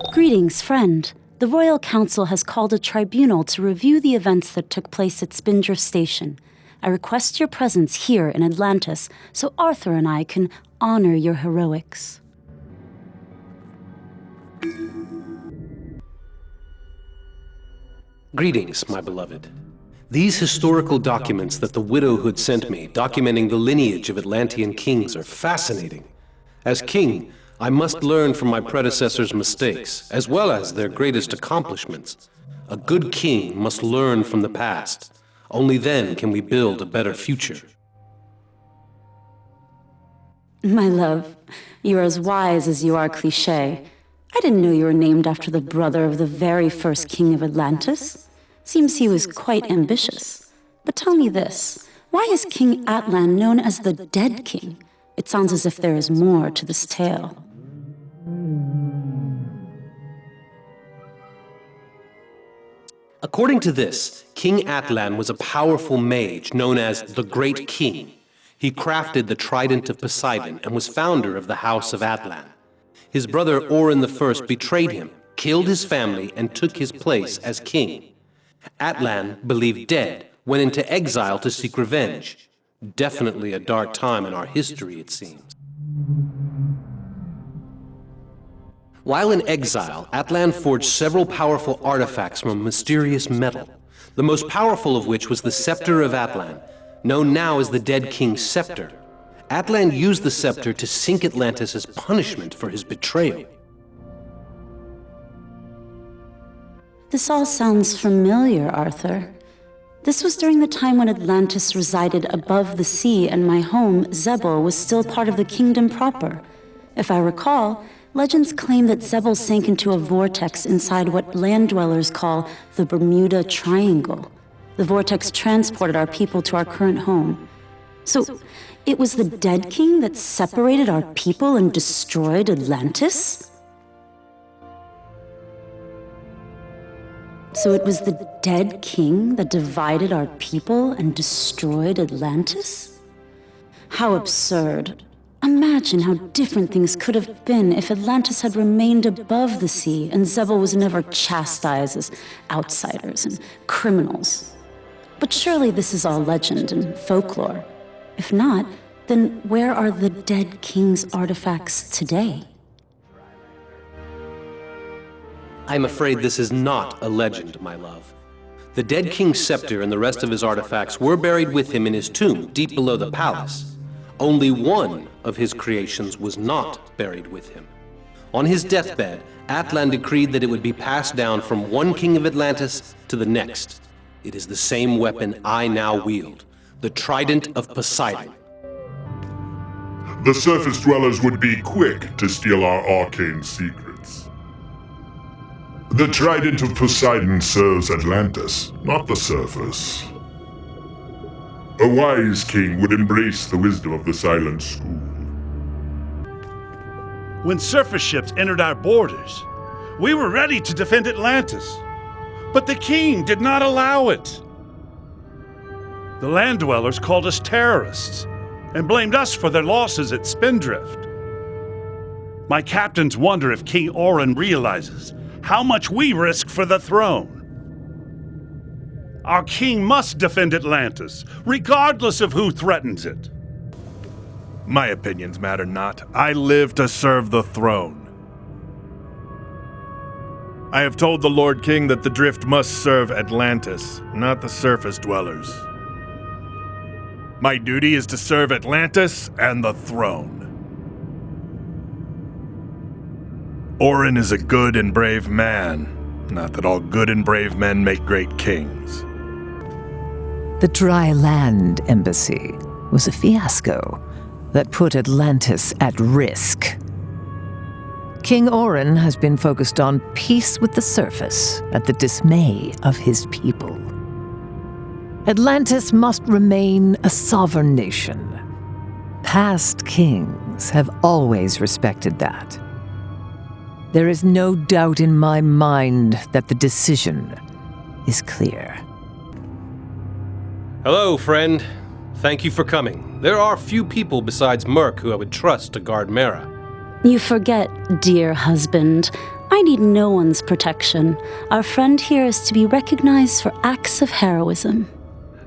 Greetings, friend. The Royal Council has called a tribunal to review the events that took place at Spindrift Station. I request your presence here in Atlantis so Arthur and I can honor your heroics. Greetings, my beloved. These historical documents that the widowhood sent me, documenting the lineage of Atlantean kings, are fascinating. As king, I must learn from my predecessors' mistakes, as well as their greatest accomplishments. A good king must learn from the past. Only then can we build a better future. My love, you're as wise as you are cliché. I didn't know you were named after the brother of the very first king of Atlantis. Seems he was quite ambitious. But tell me this, why is King Atlan known as the Dead King? It sounds as if there is more to this tale. According to this, King Atlan was a powerful mage known as the Great King. He crafted the Trident of Poseidon and was founder of the House of Atlan. His brother Orin I betrayed him, killed his family, and took his place as king. Atlan, believed dead, went into exile to seek revenge. Definitely a dark time in our history, it seems. While in exile, Atlan forged several powerful artifacts from a mysterious metal, the most powerful of which was the Scepter of Atlan, known now as the Dead King's Scepter. Atlan used the scepter to sink Atlantis as punishment for his betrayal. This all sounds familiar, Arthur. This was during the time when Atlantis resided above the sea and my home, Zebel, was still part of the kingdom proper. If I recall, legends claim that Zebel sank into a vortex inside what land dwellers call the Bermuda Triangle. The vortex transported our people to our current home. So, it was the Dead King that separated our people and destroyed Atlantis? So it was the Dead King that divided our people and destroyed Atlantis? How absurd. Imagine how different things could have been if Atlantis had remained above the sea and Zebel was never chastised as outsiders and criminals. But surely this is all legend and folklore. If not, then where are the Dead King's artifacts today? I'm afraid this is not a legend, my love. The Dead King's scepter and the rest of his artifacts were buried with him in his tomb, deep below the palace. Only one of his creations was not buried with him. On his deathbed, Atlan decreed that it would be passed down from one king of Atlantis to the next. It is the same weapon I now wield, the Trident of Poseidon. The surface dwellers would be quick to steal our arcane secrets. The Trident of Poseidon serves Atlantis, not the surface. A wise king would embrace the wisdom of the Silent School. When surface ships entered our borders, we were ready to defend Atlantis. But the king did not allow it. The land dwellers called us terrorists and blamed us for their losses at Spindrift. My captains wonder if King Orin realizes how much we risk for the throne. Our king must defend Atlantis, regardless of who threatens it. My opinions matter not. I live to serve the throne. I have told the Lord King that the Drift must serve Atlantis, not the surface dwellers. My duty is to serve Atlantis and the throne. Orin is a good and brave man, not that all good and brave men make great kings. The Dry Land Embassy was a fiasco that put Atlantis at risk. King Orin has been focused on peace with the surface at the dismay of his people. Atlantis must remain a sovereign nation. Past kings have always respected that. There is no doubt in my mind that the decision is clear. Hello, friend. Thank you for coming. There are few people besides Merc who I would trust to guard Mara. You forget, dear husband, I need no one's protection. Our friend here is to be recognized for acts of heroism.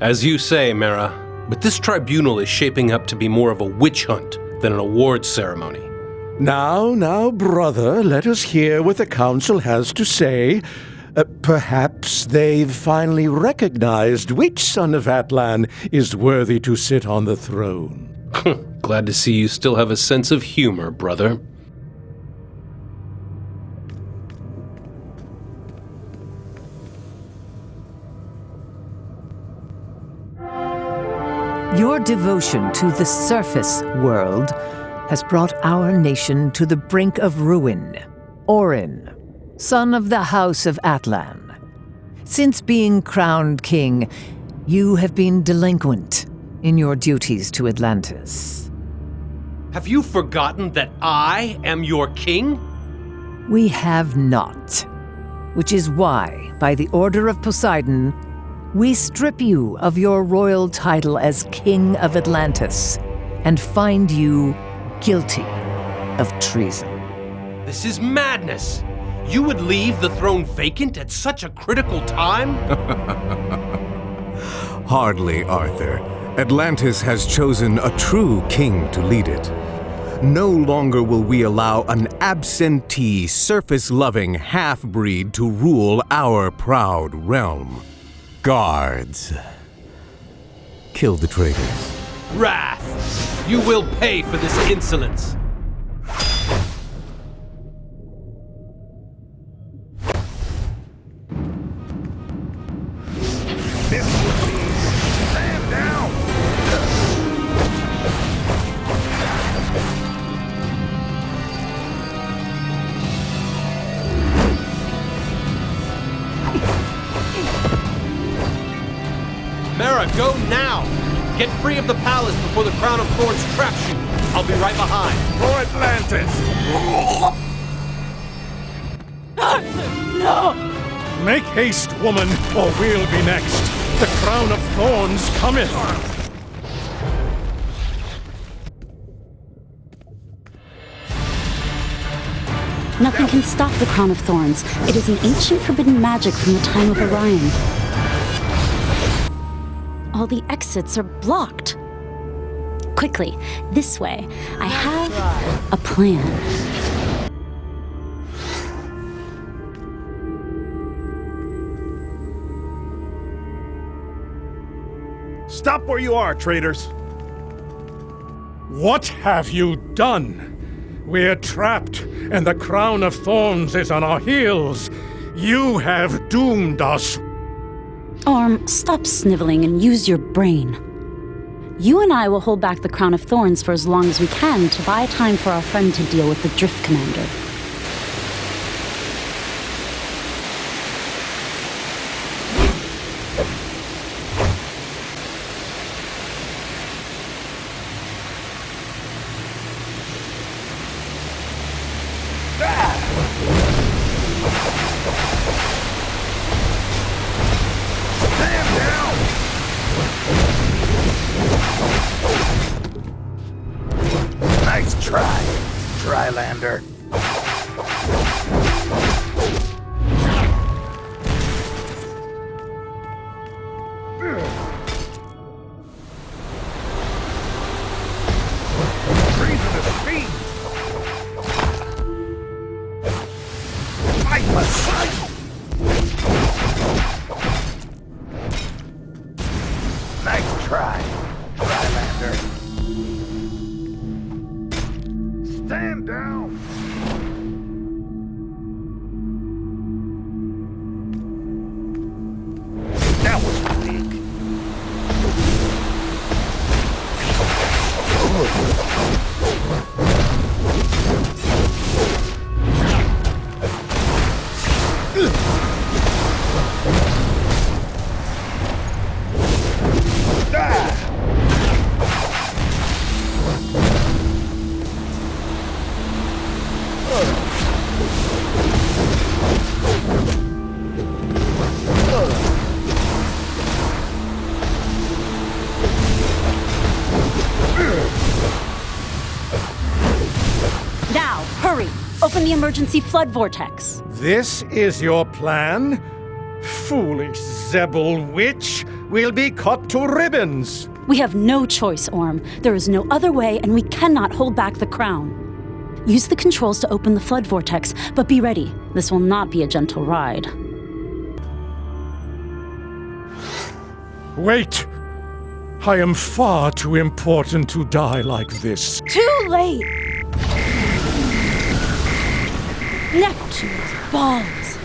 As you say, Mara, but this tribunal is shaping up to be more of a witch hunt than an awards ceremony. Now, brother, let us hear what the council has to say. Perhaps they've finally recognized which son of Atlan is worthy to sit on the throne. Glad to see you still have a sense of humor, brother. Your devotion to the surface world has brought our nation to the brink of ruin. Orin, son of the House of Atlan. Since being crowned king, you have been delinquent in your duties to Atlantis. Have you forgotten that I am your king? We have not. Which is why, by the order of Poseidon, we strip you of your royal title as King of Atlantis and find you guilty of treason. This is madness! You would leave the throne vacant at such a critical time? Hardly, Arthur. Atlantis has chosen a true king to lead it. No longer will we allow an absentee, surface-loving half-breed to rule our proud realm. Guards, kill the traitors. Wrath! You will pay for this insolence! Stand down! Mara, go now! Get free of the palace before the Crown of Thorns traps you! I'll be right behind. For Atlantis! No! Make haste, woman, or we'll be next. The Crown of Thorns cometh! Nothing can stop the Crown of Thorns. It is an ancient forbidden magic from the time of Orion. All the exits are blocked. Quickly, this way. I have a plan. Stop where you are, traitors! What have you done? We're trapped, and the Crown of Thorns is on our heels. You have doomed us. Orm, stop sniveling and use your brain. You and I will hold back the Crown of Thorns for as long as we can to buy time for our friend to deal with the Drift Commander. Nice try, Trylander. Treasonous fiend! Fight Poseidon! Nice try, Trylander. Stand down! That was weak. Now, hurry! Open the emergency flood vortex. This is your plan? Foolish Zebel witch! We'll be cut to ribbons! We have no choice, Orm. There is no other way, and we cannot hold back the crown. Use the controls to open the flood vortex, but be ready. This will not be a gentle ride. Wait! I am far too important to die like this. Too late! Neptune's balls.